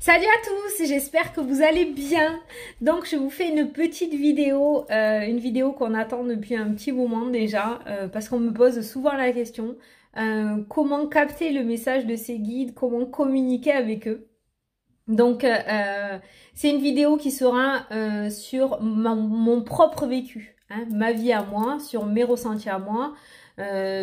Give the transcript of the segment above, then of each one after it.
Salut à tous, j'espère que vous allez bien. Donc je vous fais une petite vidéo, qu'on attend depuis un petit moment déjà, parce qu'on me pose souvent la question, comment capter le message de ces guides, comment communiquer avec eux. Donc c'est une vidéo qui sera sur mon propre vécu, hein, ma vie à moi, sur mes ressentis à moi,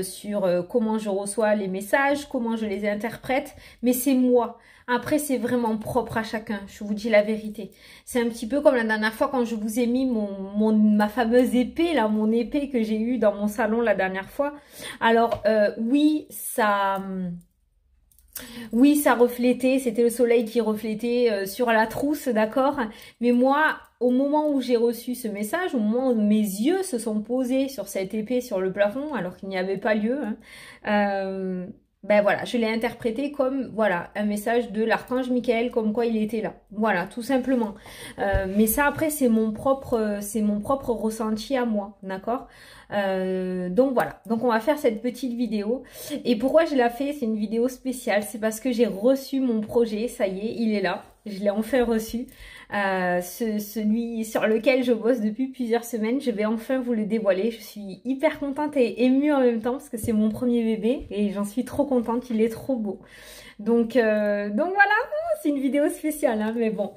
sur comment je reçois les messages, comment je les interprète, mais c'est moi. Après, c'est vraiment propre à chacun, je vous dis la vérité. C'est un petit peu comme la dernière fois quand je vous ai mis ma fameuse épée, là, mon épée que j'ai eue dans mon salon la dernière fois. Alors, oui, ça reflétait, c'était le soleil qui reflétait sur la trousse, d'accord? Mais moi, au moment où j'ai reçu ce message, au moment où mes yeux se sont posés sur cette épée sur le plafond, alors qu'il n'y avait pas lieu, hein, ben voilà, je l'ai interprété comme, voilà, un message de l'archange Michael, comme quoi il était là. Voilà, tout simplement. Mais ça, après, c'est mon propre ressenti à moi, d'accord? Donc voilà, donc on va faire cette petite vidéo. Et pourquoi je l'ai fait, c'est une vidéo spéciale, c'est parce que j'ai reçu mon projet, ça y est, il est là, je l'ai enfin reçu. Celui sur lequel je bosse depuis plusieurs semaines, je vais enfin vous le dévoiler. Je suis hyper contente et émue en même temps parce que c'est mon premier bébé et j'en suis trop contente, il est trop beau. Donc voilà, c'est une vidéo spéciale, hein, mais bon,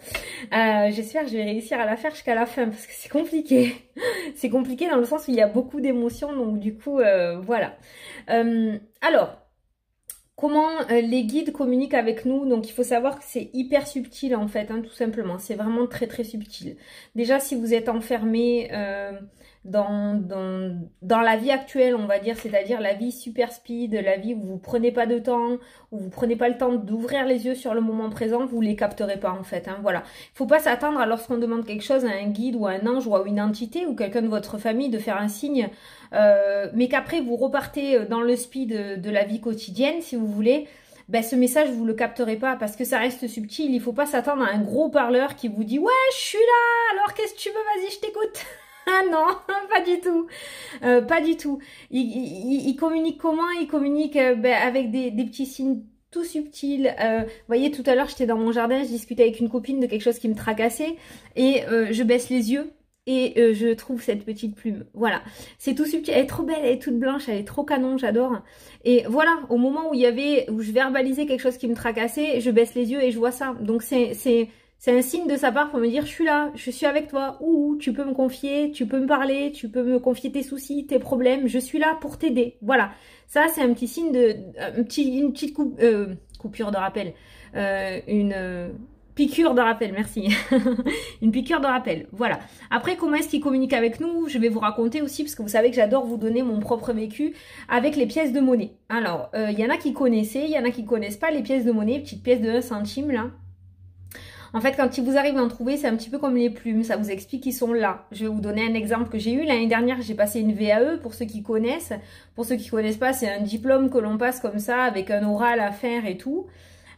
j'espère que je vais réussir à la faire jusqu'à la fin parce que c'est compliqué. C'est compliqué dans le sens où il y a beaucoup d'émotions, donc du coup, voilà. Alors, comment les guides communiquent avec nous? Donc il faut savoir que c'est hyper subtil en fait, hein, tout simplement. C'est vraiment très très subtil. Déjà, si vous êtes enfermé dans la vie actuelle, on va dire, c'est-à-dire la vie super speed, la vie où vous prenez pas de temps, où vous prenez pas le temps d'ouvrir les yeux sur le moment présent, vous les capterez pas en fait, hein, voilà. Il faut pas s'attendre à lorsqu'on demande quelque chose à un guide ou à un ange ou à une entité ou quelqu'un de votre famille de faire un signe, mais qu'après vous repartez dans le speed de la vie quotidienne, si vous voulez. Ben, ce message, vous le capterez pas parce que ça reste subtil. Il faut pas s'attendre à un gros parleur qui vous dit « Ouais, je suis là, alors qu'est-ce que tu veux? Vas-y, je t'écoute !» Ah non, pas du tout. Pas du tout. Il communique comment? Il communique avec des petits signes tout subtils. Vous voyez, tout à l'heure, j'étais dans mon jardin, je discutais avec une copine de quelque chose qui me tracassait et je baisse les yeux. Et je trouve cette petite plume. Voilà. C'est tout subtil. Elle est trop belle, elle est toute blanche, elle est trop canon, j'adore. Et voilà, au moment où je verbalisais quelque chose qui me tracassait, je baisse les yeux et je vois ça. Donc c'est un signe de sa part pour me dire je suis là, je suis avec toi. Ouh, tu peux me confier, tu peux me parler, tu peux me confier tes soucis, tes problèmes. Je suis là pour t'aider. Voilà. Ça, c'est un petit signe une petite coupure de rappel. Piqûre de rappel, merci. Une piqûre de rappel, voilà. Après, comment est-ce qu'ils communiquent avec nous? Je vais vous raconter aussi, parce que vous savez que j'adore vous donner mon propre vécu avec les pièces de monnaie. Alors, il y en a qui connaissaient, il y en a qui connaissent pas les pièces de monnaie, petites pièces de 1 centime, là. En fait, quand il vous arrive d'en trouver, c'est un petit peu comme les plumes, ça vous explique qu'ils sont là. Je vais vous donner un exemple que j'ai eu. L'année dernière, j'ai passé une VAE, pour ceux qui connaissent. Pour ceux qui connaissent pas, c'est un diplôme que l'on passe comme ça, avec un oral à faire et tout.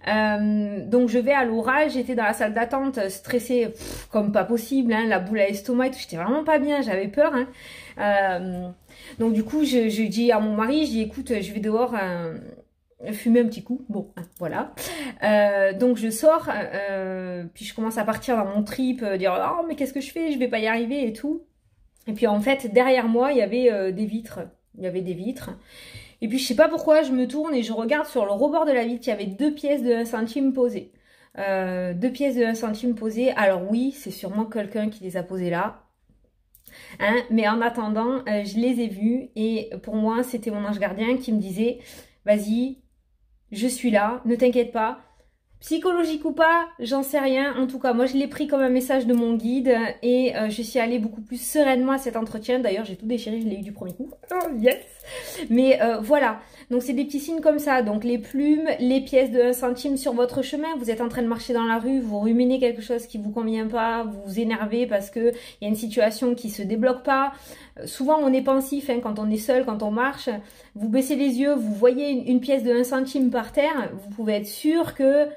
Donc je vais à l'oral, j'étais dans la salle d'attente stressée comme pas possible, hein, la boule à l'estomac et tout, j'étais vraiment pas bien, j'avais peur, hein. Donc du coup je dis à mon mari, je dis écoute, je vais dehors fumer un petit coup, bon voilà. Donc je sors, puis je commence à partir dans mon trip, dire oh mais qu'est-ce que je fais, je vais pas y arriver et tout. Et puis en fait derrière moi il y avait des vitres, Et puis je sais pas pourquoi, je me tourne et je regarde sur le rebord de la vitre, il y avait 2 pièces de 1 centime posées. 2 pièces de 1 centime posées. Alors oui, c'est sûrement quelqu'un qui les a posées là. Hein, mais en attendant, je les ai vues et pour moi, c'était mon ange gardien qui me disait « Vas-y, je suis là, ne t'inquiète pas. » Psychologique ou pas, j'en sais rien. En tout cas, moi, je l'ai pris comme un message de mon guide et je suis allée beaucoup plus sereinement à cet entretien. D'ailleurs, j'ai tout déchiré, je l'ai eu du premier coup. Oh, yes! Mais voilà, donc c'est des petits signes comme ça. Donc les plumes, les pièces de 1 centime sur votre chemin. Vous êtes en train de marcher dans la rue, vous ruminez quelque chose qui vous convient pas, vous vous énervez parce que il y a une situation qui se débloque pas. Souvent, on est pensif hein, quand on est seul, quand on marche. Vous baissez les yeux, vous voyez une pièce de 1 centime par terre. Vous pouvez être sûr que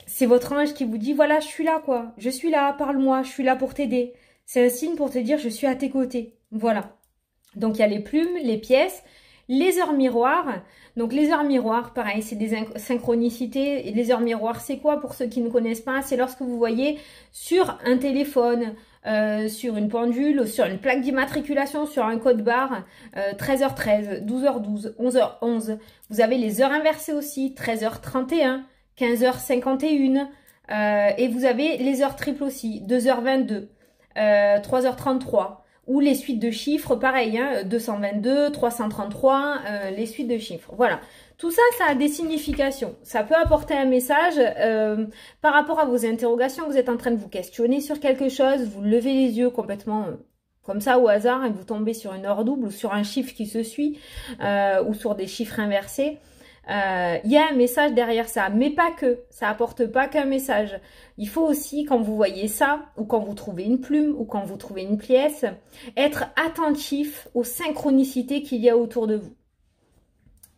c'est votre ange qui vous dit, voilà, je suis là, quoi. Je suis là, parle-moi, je suis là pour t'aider. C'est un signe pour te dire, je suis à tes côtés. Voilà. Donc, il y a les plumes, les pièces, Les heures miroirs, donc les heures miroirs, pareil, c'est des synchronicités. Et les heures miroirs, c'est quoi pour ceux qui ne connaissent pas? C'est lorsque vous voyez sur un téléphone, sur une pendule, sur une plaque d'immatriculation, sur un code barre, 13h13, 12h12, 11h11. Vous avez les heures inversées aussi, 13h31, 15h51. Et vous avez les heures triples aussi, 2h22, 3h33. Ou les suites de chiffres, pareil, hein, 222, 333, les suites de chiffres. Voilà. Tout ça, ça a des significations. Ça peut apporter un message par rapport à vos interrogations. Vous êtes en train de vous questionner sur quelque chose, vous levez les yeux complètement comme ça au hasard et vous tombez sur une heure double ou sur un chiffre qui se suit ou sur des chiffres inversés. Il y a un message derrière ça, mais pas que, ça apporte pas qu'un message. Il faut aussi, quand vous voyez ça, ou quand vous trouvez une plume, ou quand vous trouvez une pièce, être attentif aux synchronicités qu'il y a autour de vous.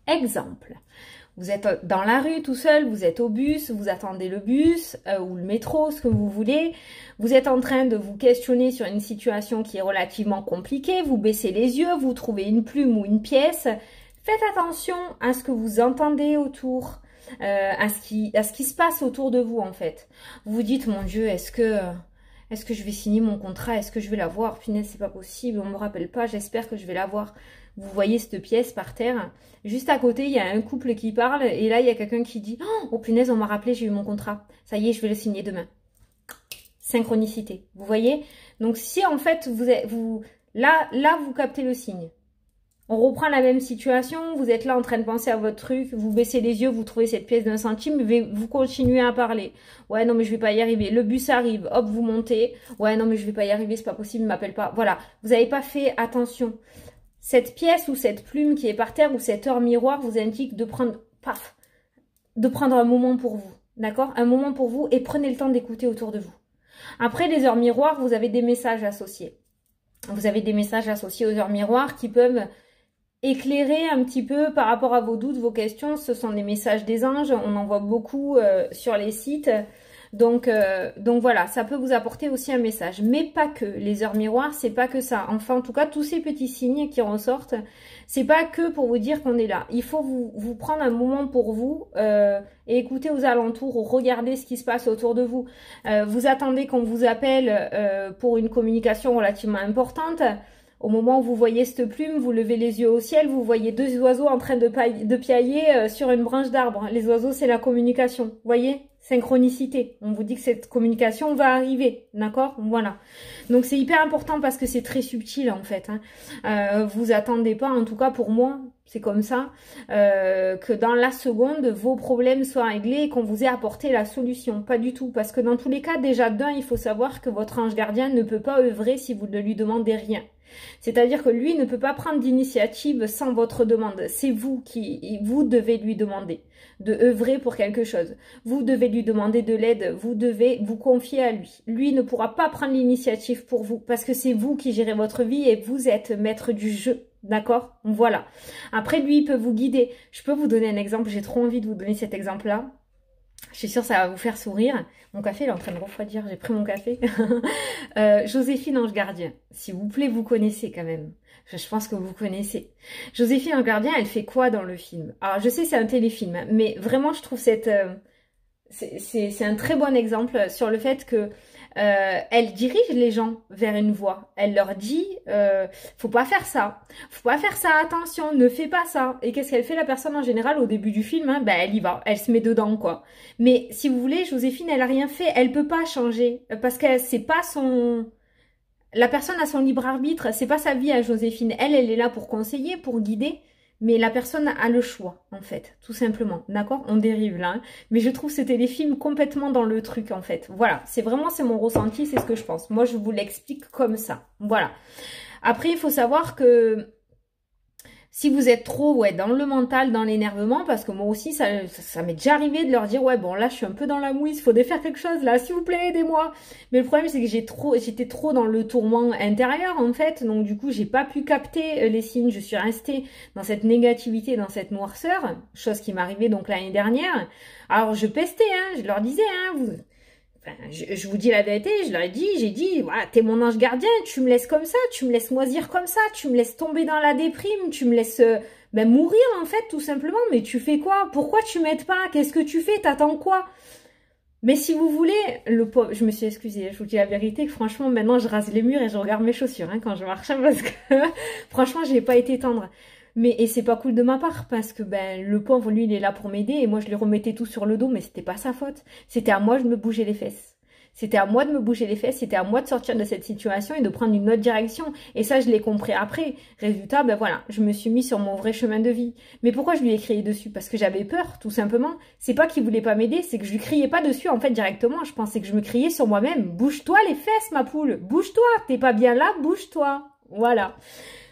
Exemple, vous êtes dans la rue tout seul, vous êtes au bus, vous attendez le bus ou le métro, ce que vous voulez. Vous êtes en train de vous questionner sur une situation qui est relativement compliquée, vous baissez les yeux, vous trouvez une plume ou une pièce. Faites attention à ce que vous entendez autour, à ce qui se passe autour de vous en fait. Vous vous dites, mon Dieu, est-ce que je vais signer mon contrat? Est-ce que je vais l'avoir? Punaise, c'est pas possible, on me rappelle pas, j'espère que je vais l'avoir. Vous voyez cette pièce par terre. Juste à côté, il y a un couple qui parle et là, il y a quelqu'un qui dit, oh punaise, on m'a rappelé, j'ai eu mon contrat. Ça y est, je vais le signer demain. Synchronicité, vous voyez? Donc si en fait, là, vous captez le signe. On reprend la même situation, vous êtes là en train de penser à votre truc, vous baissez les yeux, vous trouvez cette pièce d'1 centime, vous continuez à parler. Ouais, non, mais je vais pas y arriver. Le bus arrive, hop, vous montez. Ouais, non, mais je vais pas y arriver, c'est pas possible, il m'appelle pas. Voilà, vous n'avez pas fait attention. Cette pièce ou cette plume qui est par terre ou cette heure miroir vous indique de prendre, un moment pour vous. D'accord? Un moment pour vous et prenez le temps d'écouter autour de vous. Après les heures miroirs, vous avez des messages associés. Vous avez des messages associés aux heures miroirs qui peuvent éclairer un petit peu par rapport à vos doutes, vos questions. Ce sont des messages des anges, on en voit beaucoup sur les sites. Donc voilà, ça peut vous apporter aussi un message. Mais pas que. Les heures miroirs, c'est pas que ça. Enfin, en tout cas, tous ces petits signes qui ressortent, c'est pas que pour vous dire qu'on est là. Il faut vous prendre un moment pour vous et écouter aux alentours ou regarder ce qui se passe autour de vous. Vous attendez qu'on vous appelle pour une communication relativement importante. Au moment où vous voyez cette plume, vous levez les yeux au ciel, vous voyez deux oiseaux en train de piailler sur une branche d'arbre. Les oiseaux, c'est la communication. Vous voyez? Synchronicité. On vous dit que cette communication va arriver. D'accord? Voilà. Donc, c'est hyper important parce que c'est très subtil, en fait. Vous attendez pas, en tout cas pour moi, c'est comme ça, que dans la seconde, vos problèmes soient réglés et qu'on vous ait apporté la solution. Pas du tout. Parce que dans tous les cas, déjà d'un, il faut savoir que votre ange gardien ne peut pas œuvrer si vous ne lui demandez rien. C'est-à-dire que lui ne peut pas prendre d'initiative sans votre demande. C'est vous devez lui demander de œuvrer pour quelque chose. Vous devez lui demander de l'aide, vous devez vous confier à lui. Lui ne pourra pas prendre l'initiative pour vous parce que c'est vous qui gérez votre vie et vous êtes maître du jeu. D'accord? Voilà. Après, lui, il peut vous guider. Je peux vous donner un exemple, j'ai trop envie de vous donner cet exemple-là. Je suis sûre que ça va vous faire sourire. Mon café, il est en train de refroidir. J'ai pris mon café. Joséphine Ange Gardien. S'il vous plaît, vous connaissez quand même. Je pense que vous connaissez. Joséphine Ange Gardien, elle fait quoi dans le film? Alors, je sais, c'est un téléfilm. Hein, mais vraiment, je trouve c'est un très bon exemple sur le fait que elle dirige les gens vers une voie. Elle leur dit, faut pas faire ça. Faut pas faire ça, attention, ne fais pas ça. Et qu'est-ce qu'elle fait la personne en général au début du film? Hein, ben, elle y va, elle se met dedans, quoi. Mais si vous voulez, Joséphine, elle a rien fait. Elle peut pas changer. Parce que c'est pas son... La personne a son libre arbitre. C'est pas sa vie à Joséphine. Elle est là pour conseiller, pour guider. Mais la personne a le choix, en fait, tout simplement, d'accord? On dérive là, hein. Mais je trouve ce téléfilm complètement dans le truc, en fait. Voilà, c'est mon ressenti, c'est ce que je pense. Moi, je vous l'explique comme ça, voilà. Après, il faut savoir que si vous êtes trop dans le mental, dans l'énervement, parce que moi aussi, ça m'est déjà arrivé de leur dire, ouais, bon, là, je suis un peu dans la mouise, il faut défaire quelque chose, là, s'il vous plaît, aidez-moi. Mais le problème, c'est que j'étais trop dans le tourment intérieur, en fait, donc du coup, j'ai pas pu capter les signes, je suis restée dans cette négativité, dans cette noirceur, chose qui m'arrivait donc l'année dernière. Alors, je pestais, hein, je leur disais, hein, je vous dis la vérité, je leur ai dit, voilà, t'es mon ange gardien, tu me laisses comme ça, tu me laisses moisir comme ça, tu me laisses tomber dans la déprime, tu me laisses Ben mourir en fait, tout simplement. Mais tu fais quoi? Pourquoi tu m'aides pas? Qu'est-ce que tu fais? T'attends quoi? Mais si vous voulez, le pauvre, je me suis excusée, je vous dis la vérité, que franchement, maintenant, je rase les murs et je regarde mes chaussures hein, quand je marche, hein, parce que franchement, j'ai pas été tendre. Mais, et c'est pas cool de ma part, parce que ben le pauvre, lui, il est là pour m'aider, et moi, je lui remettais tout sur le dos, mais c'était pas sa faute. C'était à moi de me bouger les fesses. C'était à moi de me bouger les fesses, c'était à moi de sortir de cette situation et de prendre une autre direction. Et ça, je l'ai compris après. Résultat, ben voilà, je me suis mis sur mon vrai chemin de vie. Mais pourquoi je lui ai crié dessus? Parce que j'avais peur, tout simplement. C'est pas qu'il voulait pas m'aider, c'est que je lui criais pas dessus, en fait, directement. Je pensais que je me criais sur moi-même. Bouge-toi les fesses, ma poule. Bouge-toi. T'es pas bien là, bouge-toi. Voilà.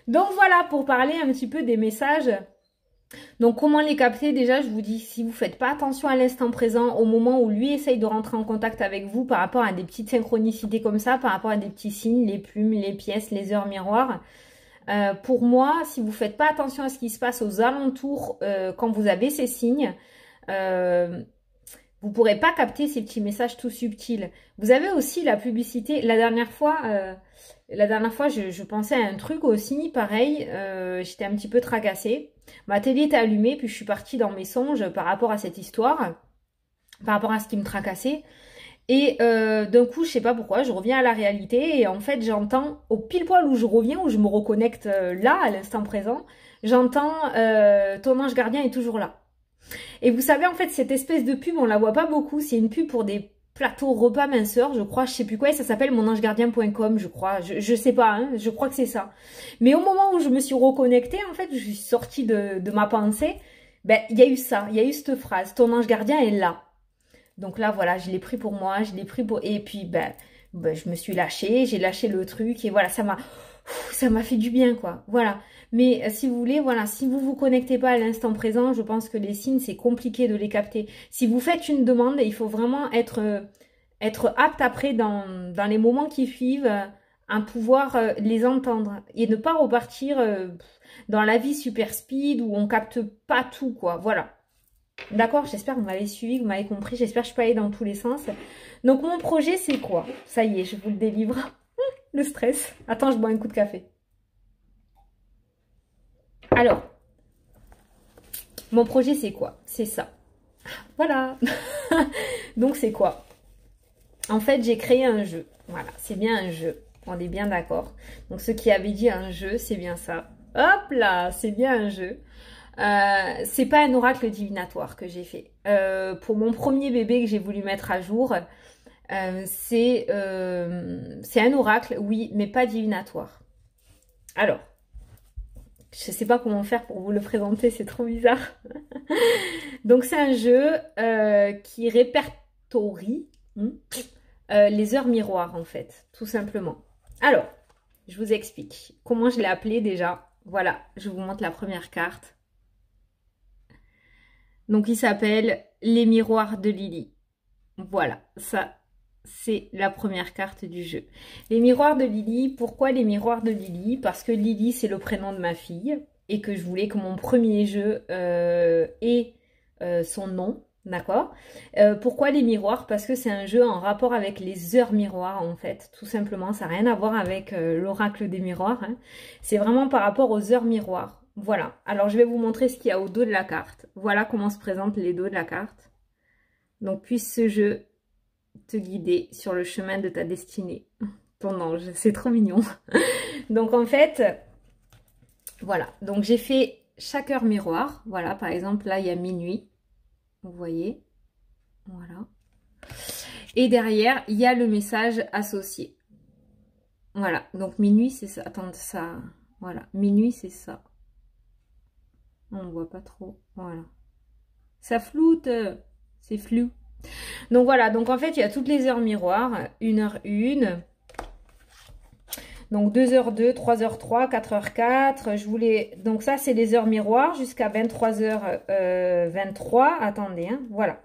Donc voilà, pour parler un petit peu des messages. Donc comment les capter? Déjà, je vous dis, si vous faites pas attention à l'instant présent, au moment où lui essaye de rentrer en contact avec vous par rapport à des petites synchronicités comme ça, par rapport à des petits signes, les plumes, les pièces, les heures miroirs, pour moi, si vous faites pas attention à ce qui se passe aux alentours quand vous avez ces signes, vous pourrez pas capter ces petits messages tout subtils. Vous avez aussi la publicité. La dernière fois, je pensais à un truc aussi, pareil. J'étais un petit peu tracassée. Ma télé était allumée, puis je suis partie dans mes songes par rapport à cette histoire, par rapport à ce qui me tracassait. Et d'un coup, je sais pas pourquoi, je reviens à la réalité et en fait, j'entends, au pile poil où je reviens, où je me reconnecte là, à l'instant présent, j'entends ton ange gardien est toujours là. Et vous savez, en fait, cette espèce de pub, on la voit pas beaucoup. C'est une pub pour des plateaux repas minceurs, je crois, je sais plus quoi, et ça s'appelle monangegardien.com, je crois. Je sais pas, hein, je crois que c'est ça. Mais au moment où je me suis reconnectée, en fait, je suis sortie de ma pensée, ben, il y a eu ça, il y a eu cette phrase, ton ange gardien est là. Donc là, voilà, je l'ai pris pour moi, je l'ai pris pour... Et puis, ben, je me suis lâchée, j'ai lâché le truc, et voilà, ça m'a fait du bien, quoi. Voilà. Mais si vous voulez, voilà, si vous vous connectez pas à l'instant présent, je pense que les signes, c'est compliqué de les capter. Si vous faites une demande, il faut vraiment être apte après dans les moments qui suivent à pouvoir les entendre et ne pas repartir dans la vie super speed où on capte pas tout, quoi. Voilà. D'accord, j'espère que vous m'avez suivi, que vous m'avez compris. J'espère que je peux aller dans tous les sens. Donc, mon projet, c'est quoi? Ça y est, je vous le délivre. Le stress. Attends, je bois un coup de café. Alors, mon projet, c'est quoi? C'est ça. Voilà. Donc, c'est quoi? En fait, j'ai créé un jeu. Voilà, c'est bien un jeu. On est bien d'accord. Donc, ceux qui avaient dit un jeu, c'est bien ça. Hop là, c'est bien un jeu. C'est pas un oracle divinatoire que j'ai fait. Pour mon premier bébé que j'ai voulu mettre à jour, c'est un oracle, oui, mais pas divinatoire. Alors, je sais pas comment faire pour vous le présenter, c'est trop bizarre. Donc c'est un jeu qui répertorie les heures miroirs en fait, tout simplement. Alors, je vous explique comment je l'ai appelé déjà. Voilà, je vous montre la première carte. Donc il s'appelle Les miroirs de Lily. Voilà, ça c'est la première carte du jeu. Les miroirs de Lily, pourquoi les miroirs de Lily? Parce que Lily c'est le prénom de ma fille et que je voulais que mon premier jeu ait son nom, d'accord? Pourquoi les miroirs? Parce que c'est un jeu en rapport avec les heures miroirs en fait, tout simplement. Ça n'a rien à voir avec l'oracle des miroirs, hein. C'est vraiment par rapport aux heures miroirs. Voilà, alors je vais vous montrer ce qu'il y a au dos de la carte. Voilà comment se présentent les dos de la carte. Donc puisse ce jeu te guider sur le chemin de ta destinée. Ton ange, c'est trop mignon. Donc en fait, voilà. Donc j'ai fait chaque heure miroir. Voilà, par exemple là il y a minuit. Vous voyez. Voilà. Et derrière, il y a le message associé. Voilà, donc minuit c'est ça. Attends, ça... Voilà, minuit c'est ça. On ne voit pas trop. Voilà. Ça floute. C'est flou. Donc voilà, donc en fait, il y a toutes les heures miroirs. 1h1. Donc 2h2, 3h3, 4h4. Je voulais... Donc ça, c'est les heures miroirs jusqu'à 23h23. Attendez, hein. Voilà.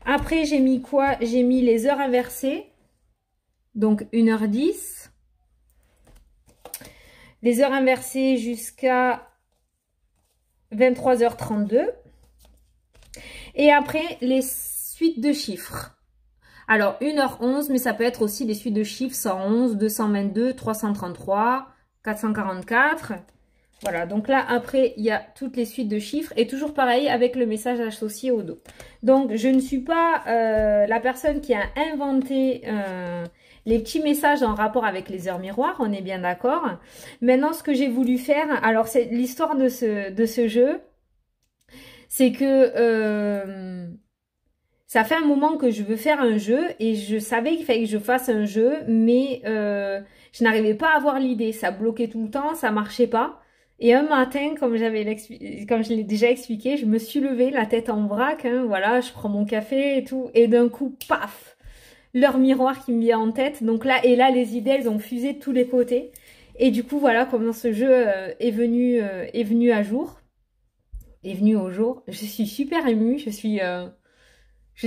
Après, j'ai mis quoi? J'ai mis les heures inversées. Donc 1h10. Les heures inversées jusqu'à 23h32. Et après, les suites de chiffres. Alors, 1h11, mais ça peut être aussi des suites de chiffres 111, 222, 333, 444. Voilà, donc là, après, il y a toutes les suites de chiffres et toujours pareil avec le message associé au dos. Donc, je ne suis pas la personne qui a inventé les petits messages en rapport avec les heures miroirs, on est bien d'accord. Maintenant, ce que j'ai voulu faire, alors c'est l'histoire de ce jeu, c'est que ça fait un moment que je veux faire un jeu et je savais qu'il fallait que je fasse un jeu, mais je n'arrivais pas à avoir l'idée. Ça bloquait tout le temps, ça marchait pas. Et un matin, comme je l'ai déjà expliqué, je me suis levée, la tête en vrac, hein, voilà, je prends mon café et tout, et d'un coup, paf, leur miroir qui me vient en tête. Donc là, et là, les idées, elles ont fusé de tous les côtés. Et du coup, voilà comment ce jeu est venu à jour, est venu au jour. Je suis super émue, je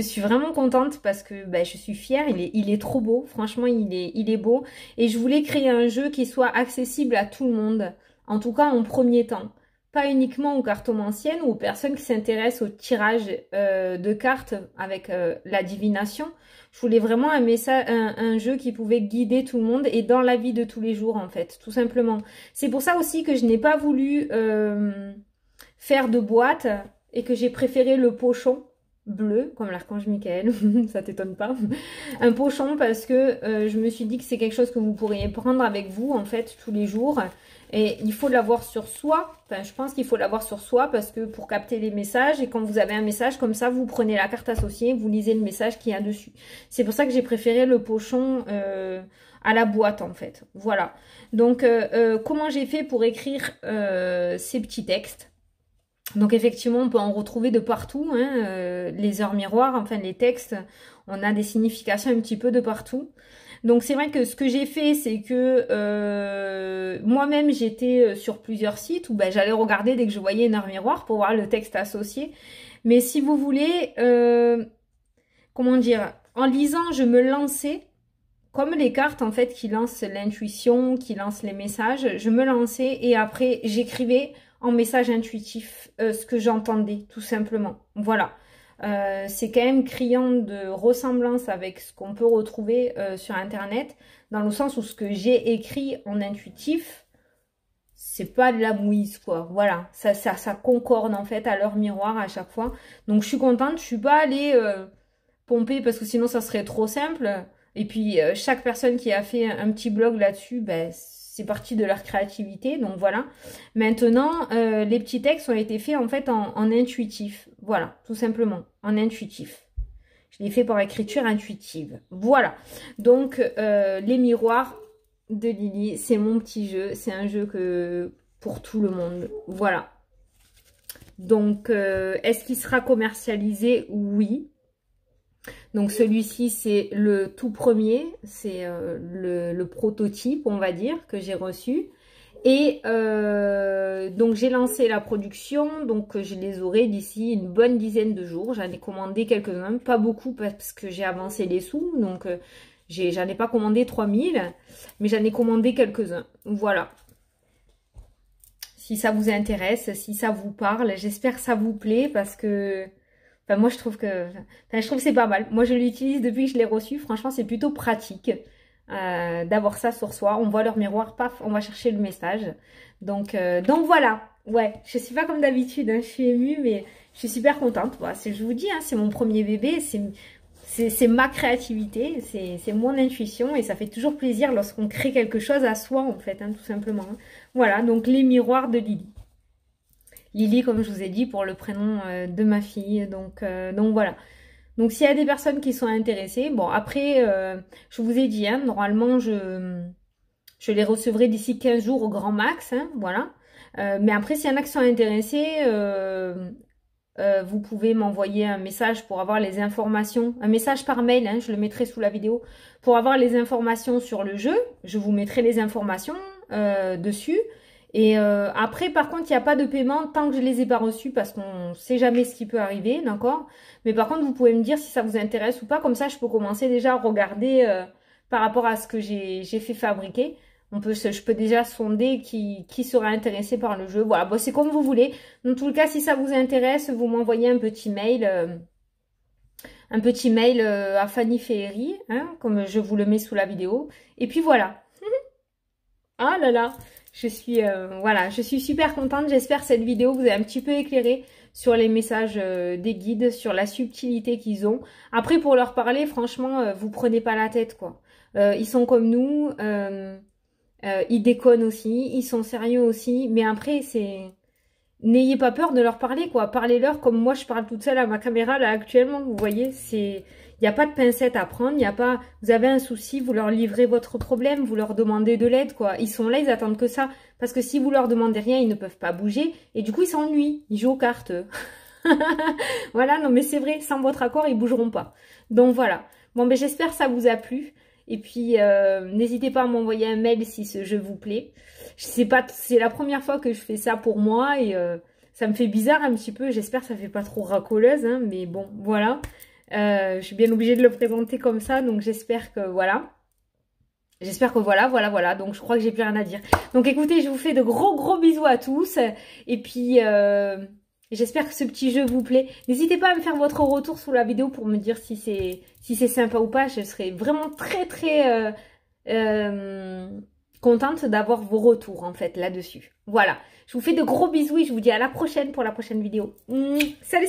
suis vraiment contente parce que ben, je suis fière, il est trop beau, franchement il est beau. Et je voulais créer un jeu qui soit accessible à tout le monde, en tout cas en premier temps. Pas uniquement aux cartomanciennes ou aux personnes qui s'intéressent au tirage de cartes avec la divination. Je voulais vraiment un jeu qui pouvait guider tout le monde et dans la vie de tous les jours en fait, tout simplement. C'est pour ça aussi que je n'ai pas voulu faire de boîte et que j'ai préféré le pochon bleu, comme l'archange Michael, ça t'étonne pas. Un pochon parce que je me suis dit que c'est quelque chose que vous pourriez prendre avec vous en fait tous les jours. Et il faut l'avoir sur soi, enfin je pense qu'il faut l'avoir sur soi parce que pour capter les messages et quand vous avez un message comme ça, vous prenez la carte associée, vous lisez le message qu'il y a dessus. C'est pour ça que j'ai préféré le pochon à la boîte en fait. Voilà. Donc comment j'ai fait pour écrire ces petits textes? Donc effectivement, on peut en retrouver de partout, hein, les heures miroirs, enfin les textes, on a des significations un petit peu de partout. Donc c'est vrai que ce que j'ai fait, c'est que moi-même j'étais sur plusieurs sites où ben, j'allais regarder dès que je voyais une heure miroir pour voir le texte associé. Mais si vous voulez, comment dire, en lisant, je me lançais, comme les cartes en fait qui lancent l'intuition, qui lancent les messages, je me lançais et après j'écrivais en message intuitif ce que j'entendais tout simplement. Voilà. C'est quand même criant de ressemblance avec ce qu'on peut retrouver sur internet, dans le sens où ce que j'ai écrit en intuitif, c'est pas de la mouise quoi. Voilà, ça concorde en fait à leur miroir à chaque fois. Donc je suis contente, je suis pas allée pomper parce que sinon ça serait trop simple. Et puis chaque personne qui a fait un petit blog là-dessus, ben c'est parti de leur créativité, donc voilà. Maintenant, les petits textes ont été faits en fait en intuitif. Voilà, tout simplement, en intuitif. Je l'ai fait par écriture intuitive. Voilà. Donc, les miroirs de Lily, c'est mon petit jeu. C'est un jeu pour tout le monde. Voilà. Donc, est-ce qu'il sera commercialisé? Oui. Donc celui-ci, c'est le tout premier, c'est le prototype, on va dire, que j'ai reçu. Et donc j'ai lancé la production, donc je les aurai d'ici une bonne dizaine de jours. J'en ai commandé quelques-uns, pas beaucoup parce que j'ai avancé les sous, donc j'en ai pas commandé 3000, mais j'en ai commandé quelques-uns. Voilà. Si ça vous intéresse, si ça vous parle, j'espère que ça vous plaît parce que... Enfin, moi, je trouve que c'est pas mal. Moi, je l'utilise depuis que je l'ai reçu. Franchement, c'est plutôt pratique d'avoir ça sur soi. On voit leur miroir, paf, on va chercher le message. Donc voilà. Ouais, je suis pas comme d'habitude. Hein, je suis émue, mais je suis super contente. Voilà, je vous dis, hein, c'est mon premier bébé. C'est ma créativité. C'est mon intuition. Et ça fait toujours plaisir lorsqu'on crée quelque chose à soi, en fait, hein, tout simplement. Hein. Voilà, donc les miroirs de Lily. Lily, comme je vous ai dit, pour le prénom de ma fille. Donc voilà. Donc s'il y a des personnes qui sont intéressées, bon après, je vous ai dit, hein, normalement je les recevrai d'ici 15 jours au grand max, hein, voilà. Mais après, s'il y en a qui sont intéressés, vous pouvez m'envoyer un message pour avoir les informations, un message par mail, hein, je le mettrai sous la vidéo, pour avoir les informations sur le jeu. Je vous mettrai les informations dessus. Et après, par contre, il n'y a pas de paiement tant que je les ai pas reçus parce qu'on ne sait jamais ce qui peut arriver, d'accord? Mais par contre, vous pouvez me dire si ça vous intéresse ou pas. Comme ça, je peux commencer déjà à regarder par rapport à ce que j'ai fait fabriquer. Je peux déjà sonder qui sera intéressé par le jeu. Voilà, bon, c'est comme vous voulez. Dans tout le cas, si ça vous intéresse, vous m'envoyez un petit mail à Fanny Féery, hein, comme je vous le mets sous la vidéo. Et puis voilà. Ah là là, voilà, je suis super contente. J'espère que cette vidéo vous a un petit peu éclairé sur les messages des guides, sur la subtilité qu'ils ont. Après, pour leur parler, franchement, vous prenez pas la tête, quoi. Ils sont comme nous, ils déconnent aussi, ils sont sérieux aussi. Mais après, n'ayez pas peur de leur parler, quoi. Parlez-leur comme moi, je parle toute seule à ma caméra, là, actuellement. Vous voyez, il n'y a pas de pincette à prendre, il n'y a pas... Vous avez un souci, vous leur livrez votre problème, vous leur demandez de l'aide, quoi. Ils sont là, ils attendent que ça. Parce que si vous leur demandez rien, ils ne peuvent pas bouger. Et du coup, ils s'ennuient. Ils jouent aux cartes. Voilà, non mais c'est vrai, sans votre accord, ils bougeront pas. Donc voilà. Bon, ben j'espère que ça vous a plu. Et puis, n'hésitez pas à m'envoyer un mail si ce jeu vous plaît. Je sais pas, c'est la première fois que je fais ça pour moi et ça me fait bizarre un petit peu. J'espère que ça fait pas trop racoleuse, hein, mais bon, voilà. Je suis bien obligée de le présenter comme ça, donc j'espère que voilà. J'espère que voilà. Donc je crois que j'ai plus rien à dire. Donc écoutez, je vous fais de gros bisous à tous. Et puis j'espère que ce petit jeu vous plaît. N'hésitez pas à me faire votre retour sous la vidéo pour me dire si c'est sympa ou pas. Je serais vraiment très contente d'avoir vos retours en fait là-dessus. Voilà. Je vous fais de gros bisous et je vous dis à la prochaine pour la prochaine vidéo. Salut